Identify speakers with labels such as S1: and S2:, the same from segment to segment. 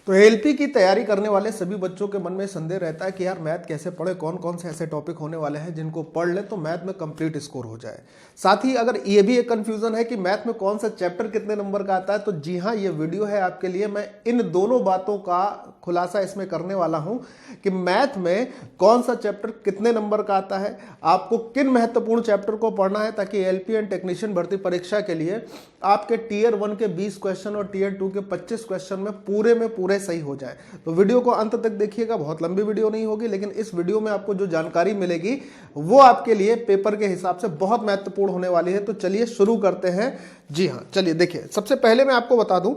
S1: तो एएलपी की तैयारी करने वाले सभी बच्चों के मन में संदेह रहता है कि यार मैथ कैसे पढ़े, कौन कौन से ऐसे टॉपिक होने वाले हैं जिनको पढ़ ले तो मैथ में कंप्लीट स्कोर हो जाए। साथ ही अगर ये भी एक कंफ्यूजन है कि मैथ में कौन सा चैप्टर कितने नंबर का आता है, तो जी हाँ, ये वीडियो है आपके लिए। मैं इन दोनों बातों का खुलासा इसमें करने वाला हूं कि मैथ में कौन सा चैप्टर कितने नंबर का आता है, आपको किन महत्वपूर्ण चैप्टर को पढ़ना है ताकि एएलपी एंड टेक्नीशियन भर्ती परीक्षा के लिए आपके टीयर 1 के 20 क्वेश्चन और टीयर 2 के 25 क्वेश्चन में पूरे सही हो जाए। तो वीडियो को अंत तक देखिएगा, बहुत लंबी वीडियो नहीं होगी, लेकिन इस वीडियो में आपको जो जानकारी मिलेगी वो आपके लिए पेपर के हिसाब से बहुत महत्वपूर्ण होने वाली है। तो चलिए शुरू करते हैं। जी हाँ, चलिए देखिए, सबसे पहले मैं आपको बता दूं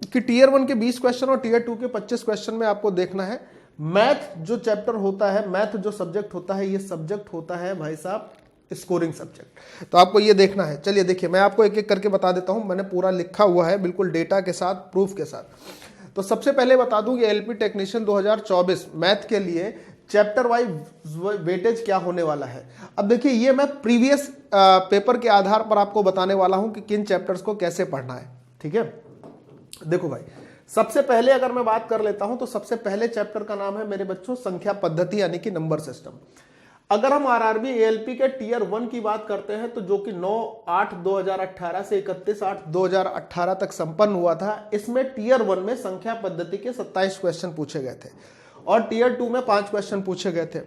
S1: कि टीयर 1 के 20 क्वेश्चन और टीयर 2 के 25 क्वेश्चन में आपको देखना है मैथ जो चैप्टर होता है, मैथ जो सब्जेक्ट होता है, ये सब्जेक्ट होता है भाई साहब स्कोरिंग सब्जेक्ट। तो आपको ये देखना है। चलिए देखिए, मैं आपको एक एक करके बता देता हूं, मैंने पूरा लिखा हुआ है बिल्कुल डेटा के साथ, प्रूफ के साथ। तो सबसे पहले बता दूं कि एएलपी टेक्नीशियन 2024 मैथ के लिए चैप्टर वाइज वेटेज क्या होने वाला है। अब देखिए, ये मैं प्रीवियस पेपर के आधार पर आपको बताने वाला हूं कि किन चैप्टर्स को कैसे पढ़ना है। ठीक है, देखो भाई, सबसे पहले अगर मैं बात कर लेता हूं तो सबसे पहले चैप्टर का नाम है मेरे बच्चों संख्या पद्धति यानी कि नंबर सिस्टम। अगर हम आरआरबी एएलपी के टीयर 1 की बात करते हैं तो जो कि 9/8/2018 से 31/8/2018 तक संपन्न हुआ था, इसमें टीयर 1 में संख्या पद्धति के 27 क्वेश्चन पूछे गए थे और टीयर 2 में 5 क्वेश्चन पूछे गए थे।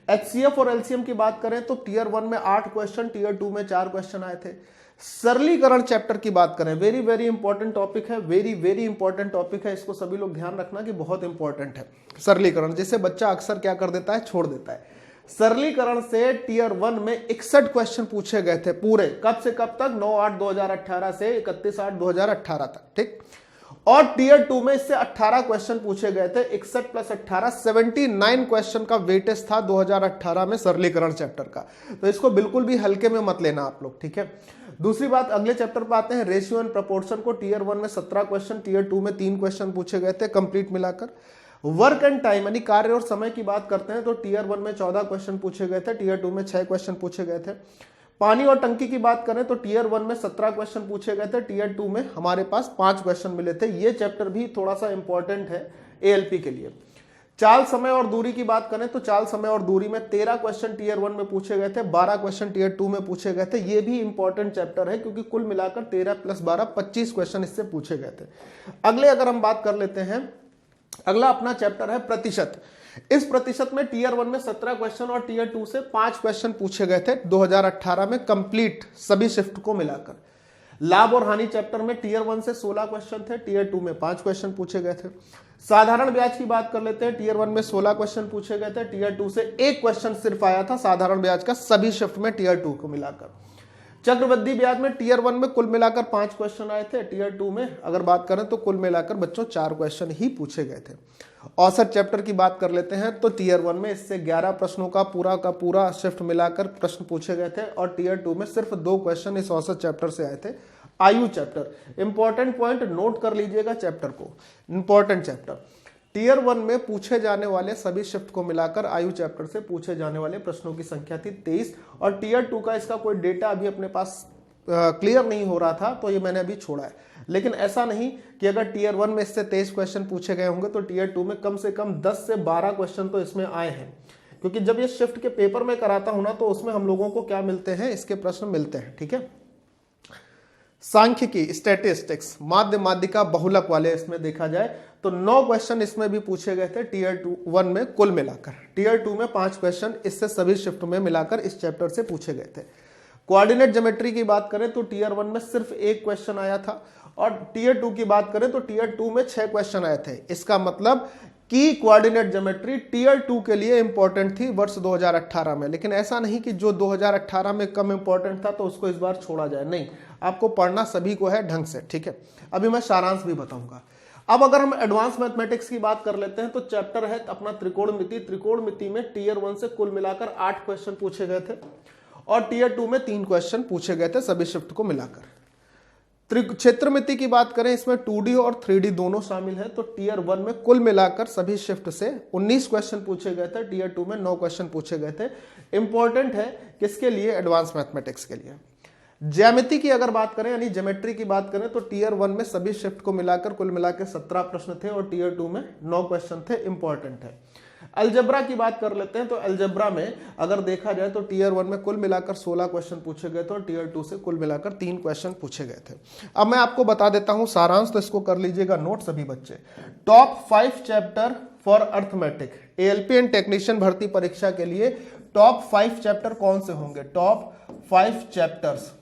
S1: एचसीएफ और एलसीएम की बात करें तो टीयर 1 में 8 क्वेश्चन, टीयर 2 में 4 क्वेश्चन आए थे। सरलीकरण चैप्टर की बात करें, वेरी इंपॉर्टेंट टॉपिक है, वेरी इंपॉर्टेंट टॉपिक है, इसको सभी लोग ध्यान रखना कि बहुत इंपॉर्टेंट है सरलीकरण, जिसे बच्चा अक्सर क्या कर देता है, छोड़ देता है। सरलीकरण से टीयर 1 में 61 क्वेश्चन पूछे गए थे पूरे, कब से कब तक, 9/8/2018 से 31/8/2018 तक। ठीक, और टीयर 2 में इससे 18 क्वेश्चन पूछे गए थे, 61 + 18 79 क्वेश्चन का वेटेज था 2018 में सरलीकरण चैप्टर का। तो इसको बिल्कुल भी हल्के में मत लेना आप लोग। ठीक है, दूसरी बात, अगले चैप्टर पर आते हैं, रेशियो एंड प्रपोर्शन को टीयर 1 में 17 क्वेश्चन, टीयर 2 में 3 क्वेश्चन पूछे गए थे कंप्लीट मिलाकर। वर्क एंड टाइम यानी कार्य और समय की बात करते हैं तो टीयर 1 में 14 क्वेश्चन पूछे गए थे, टीयर 2 में 6 क्वेश्चन पूछे गए थे। पानी और टंकी की बात करें तो टीयर 1 में 17 क्वेश्चन पूछे गए थे, टीयर 2 में हमारे पास 5 क्वेश्चन मिले थे। ये चैप्टर भी थोड़ा सा इंपॉर्टेंट है एएलपी के लिए। चाल, समय और दूरी की बात करें तो चाल, समय और दूरी में 13 क्वेश्चन टीयर 1 में पूछे गए थे, 12 क्वेश्चन टीयर 2 में पूछे गए थे। ये भी इंपॉर्टेंट चैप्टर है क्योंकि कुल मिलाकर 13 + 12 25 क्वेश्चन इससे पूछे गए थे। अगले अगर हम बात कर लेते हैं, अगला अपना चैप्टर है प्रतिशत। इस प्रतिशत में टीयर 1 में 17 क्वेश्चन और टीयर 2 से 5 क्वेश्चन पूछे गए थे 2018 में कंप्लीट सभी शिफ्ट को मिलाकर। लाभ और हानि चैप्टर में टीयर 1 से 16 क्वेश्चन थे, टीयर 2 में 5 क्वेश्चन पूछे गए थे। साधारण ब्याज की बात कर लेते हैं, टीयर 1 में 16 क्वेश्चन पूछे गए थे, टीयर 2 से 1 क्वेश्चन सिर्फ आया था साधारण ब्याज का सभी शिफ्ट में टीयर 2 को मिलाकर। चक्रवृद्धि ब्याज में टीयर 1 में कुल मिलाकर 5 क्वेश्चन आए थे, टीयर 2 में अगर बात करें तो कुल मिलाकर बच्चों 4 क्वेश्चन ही पूछे गए थे। औसत चैप्टर की बात कर लेते हैं तो टीयर 1 में इससे 11 प्रश्नों का पूरा शिफ्ट मिलाकर प्रश्न पूछे गए थे और टीयर 2 में सिर्फ 2 क्वेश्चन इस औसत चैप्टर से आए थे। आयु चैप्टर, इंपॉर्टेंट पॉइंट नोट कर लीजिएगा चैप्टर को, इंपॉर्टेंट चैप्टर। टीयर 1 में पूछे जाने वाले सभी शिफ्ट को मिलाकर आयु चैप्टर से पूछे जाने वाले प्रश्नों की संख्या थी 23 और टीयर 2 का इसका कोई डेटा अभी अपने पास क्लियर नहीं हो रहा था तो ये मैंने अभी छोड़ा है। लेकिन ऐसा नहीं कि अगर टीयर 1 में इससे 23 क्वेश्चन पूछे गए होंगे तो टीयर 2 में कम से कम 10 से 12 क्वेश्चन तो इसमें आए हैं, क्योंकि जब ये शिफ्ट के पेपर में कराता हूं ना तो उसमें हम लोगों को क्या मिलते हैं, इसके प्रश्न मिलते हैं। ठीक है, सांख्यिकी, स्टैटिस्टिक्स, माध्य माध्यिका बहुलक वाले इसमें देखा जाए तो 9 क्वेश्चन इसमें भी पूछे गए थे टीयर 1 में कुल मिलाकर, टीयर 2 में 5 क्वेश्चन इससे सभी शिफ्ट में मिलाकर इस चैप्टर से पूछे गए थे। कोऑर्डिनेट ज्योमेट्री की बात करें तो टीयर 1 में सिर्फ 1 क्वेश्चन आया था और टीयर 2 की बात करें तो टीयर 2 में 6 क्वेश्चन आए थे। इसका मतलब कि कोऑर्डिनेट ज्योमेट्री टीयर 2 के लिए इंपॉर्टेंट थी वर्ष 2018 में। लेकिन ऐसा नहीं कि जो 2018 में कम इंपॉर्टेंट था तो उसको इस बार छोड़ा जाए, नहीं, आपको पढ़ना सभी को है ढंग से। ठीक है, अभी मैं सारांश भी बताऊंगा। अब अगर हम एडवांस मैथमेटिक्स की बात कर लेते हैं तो चैप्टर है अपना त्रिकोणमिति। त्रिकोणमिति में टीयर 1 से कुल मिलाकर 8 क्वेश्चन पूछे गए थे और टीयर 2 में 3 क्वेश्चन पूछे गए थे सभी शिफ्ट को मिलाकर। क्षेत्रमिति की बात करें, इसमें 2D और 3D दोनों शामिल है। तो टीयर 1 में कुल मिलाकर सभी शिफ्ट से 19 क्वेश्चन पूछे गए थे, टीयर 2 में 9 क्वेश्चन पूछे गए थे। इंपॉर्टेंट है किसके लिए, एडवांस मैथमेटिक्स के लिए। ज्यामिति की अगर बात करें यानी ज्योमेट्री की बात करें तो टीयर 1 में सभी शिफ्ट को मिलाकर कुल मिलाकर 17 प्रश्न थे और टीयर 2 में 9 क्वेश्चन थे, इंपॉर्टेंट है। अलजेब्रा की बात कर लेते हैं तो अलजेब्रा में अगर देखा जाए तो टीयर 1 में कुल मिलाकर 16 क्वेश्चन पूछे गए थे और टीयर 2 से कुल मिलाकर 3 क्वेश्चन पूछे गए थे। अब मैं आपको बता देता हूं सारांश, तो इसको कर लीजिएगा नोट सभी बच्चे। Top 5 chapter for arithmetic, ALP and technician भर्ती परीक्षा के लिए टॉप 5 चैप्टर कौन से होंगे? टॉप 5 चैप्टर्स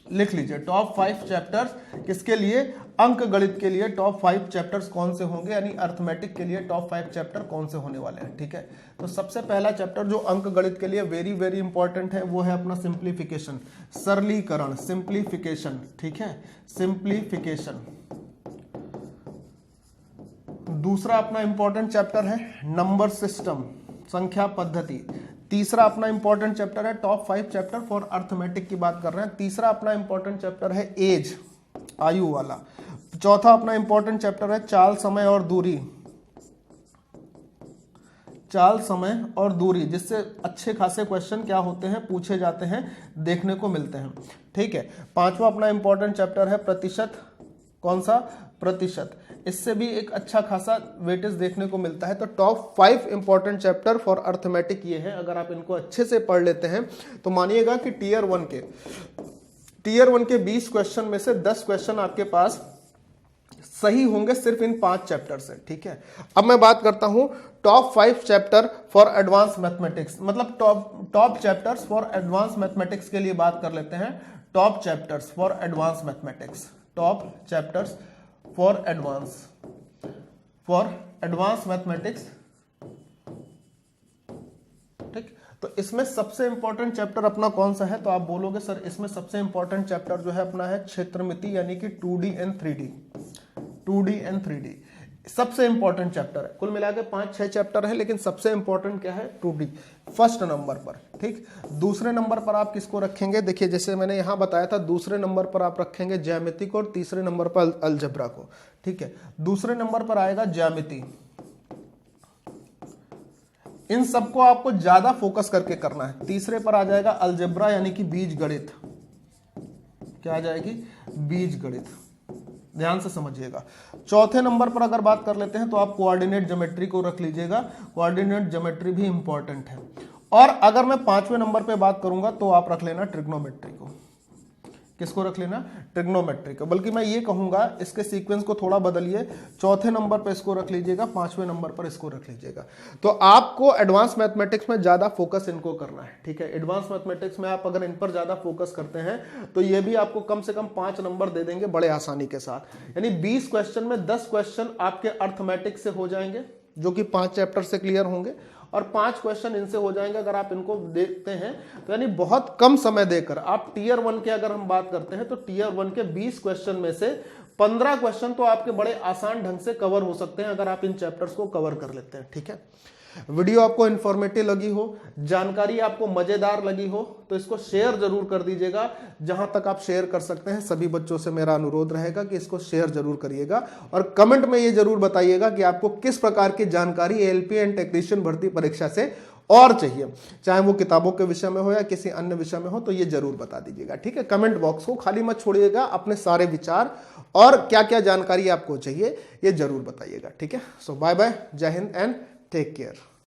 S1: लिख लीजिए। टॉप 5 चैप्टर्स किसके लिए? अंक गणित के लिए टॉप 5 चैप्टर्स कौन से होंगे, यानी अर्थमेटिक के लिए टॉप 5 चैप्टर कौन से होने वाले हैं। ठीक है, तो सबसे पहला चैप्टर जो अंक गणित के लिए वेरी वेरी इंपॉर्टेंट है वो है अपना सिंप्लीफिकेशन, सरलीकरण, सिंप्लीफिकेशन। ठीक है, सिंप्लीफिकेशन। दूसरा अपना इंपॉर्टेंट चैप्टर है नंबर सिस्टम, संख्या पद्धति। तीसरा अपना इंपॉर्टेंट चैप्टर है टॉप 5 चैप्टर फॉर अर्थमेटिक की बात कर रहे हैं। तीसरा अपना इंपॉर्टेंट चैप्टर है एज, आयु वाला। चौथा अपना इंपॉर्टेंट चैप्टर है चाल, समय और दूरी, चाल, समय और दूरी, जिससे अच्छे खासे क्वेश्चन क्या होते हैं, पूछे जाते हैं, देखने को मिलते हैं। ठीक है, पांचवा अपना इंपॉर्टेंट चैप्टर है प्रतिशत। कौन सा? प्रतिशत। इससे भी एक अच्छा खासा वेटेज देखने को मिलता है। तो top 5 important chapter for arithmetic ये है। अगर आप इनको अच्छे से पढ़ लेते हैं तो मानिएगा कि टीयर 1 के 20 क्वेश्चन में से 10 क्वेश्चन आपके पास सही होंगे सिर्फ इन 5 चैप्टर से। ठीक है, अब मैं बात करता हूं top 5 chapter for advance mathematics, मतलब top chapters for advance mathematics के लिए बात कर लेते हैं। Top chapters for advance mathematics, top chapters for advance mathematics. ठीक, तो इसमें सबसे इंपॉर्टेंट चैप्टर अपना कौन सा है? तो आप बोलोगे सर इसमें सबसे इंपॉर्टेंट चैप्टर जो है अपना है क्षेत्रमिति, यानी कि 2D and 3D। 2D and 3D सबसे इंपॉर्टेंट चैप्टर है। कुल मिलाकर 5-6 चैप्टर है, लेकिन सबसे इंपॉर्टेंट क्या है? 2D, फर्स्ट नंबर पर। ठीक, दूसरे नंबर पर आप किसको रखेंगे? देखिए जैसे मैंने यहां बताया था, दूसरे नंबर पर आप रखेंगे ज्यामिति को और तीसरे नंबर पर अलजेब्रा को। ठीक है, दूसरे नंबर पर आएगा ज्यामिति। इन सबको आपको ज्यादा फोकस करके करना है। तीसरे पर आ जाएगा अलजेब्रा, यानी कि बीज गणित। क्या आ जाएगी? बीज गणित। ध्यान से समझिएगा। चौथे नंबर पर अगर बात कर लेते हैं तो आप कोऑर्डिनेट ज्योमेट्री को रख लीजिएगा। कोऑर्डिनेट ज्योमेट्री भी इंपॉर्टेंट है। और अगर मैं 5वें नंबर पे बात करूंगा तो आप रख लेना ट्रिग्नोमेट्री को। किसको रख लेना? ट्रिग्नोमेट्री को। बल्कि मैं ये कहूंगा इसके सीक्वेंस को थोड़ा बदलिए, चौथे नंबर पर इसको रख लीजिएगा, 5वें नंबर पर इसको रख लीजिएगा। तो आपको एडवांस मैथमेटिक्स में ज्यादा फोकस इनको करना है। ठीक है, एडवांस मैथमेटिक्स में आप अगर इन पर ज्यादा फोकस करते हैं तो ये भी आपको कम से कम 5 नंबर दे देंगे बड़े आसानी के साथ। यानी 20 क्वेश्चन में 10 क्वेश्चन आपके अर्थमेटिक्स से हो जाएंगे, जो कि 5 चैप्टर से क्लियर होंगे, और 5 क्वेश्चन इनसे हो जाएंगे अगर आप इनको देखते हैं तो। यानी बहुत कम समय देकर आप टीयर 1 के अगर हम बात करते हैं तो टीयर 1 के 20 क्वेश्चन में से 15 क्वेश्चन तो आपके बड़े आसान ढंग से कवर हो सकते हैं अगर आप इन चैप्टर्स को कवर कर लेते हैं। ठीक है, वीडियो आपको इन्फॉर्मेटिव लगी हो, जानकारी आपको मजेदार लगी हो तो इसको शेयर जरूर कर दीजिएगा। जहां तक आप शेयर कर सकते हैं, सभी बच्चों से मेरा अनुरोध रहेगा कि इसको शेयर जरूर करिएगा। और कमेंट में ये जरूर बताइएगा कि आपको किस प्रकार की जानकारी एएलपी एंड टेक्नीशियन भर्ती परीक्षा से और चाहिए, चाहे वो किताबों के विषय में हो या किसी अन्य विषय में हो, तो ये जरूर बता दीजिएगा। ठीक है, कमेंट बॉक्स को खाली मत छोड़िएगा, अपने सारे विचार और क्या क्या जानकारी आपको चाहिए ये जरूर बताइएगा। ठीक है, सो बाय बाय, जय हिंद एंड टेक केयर।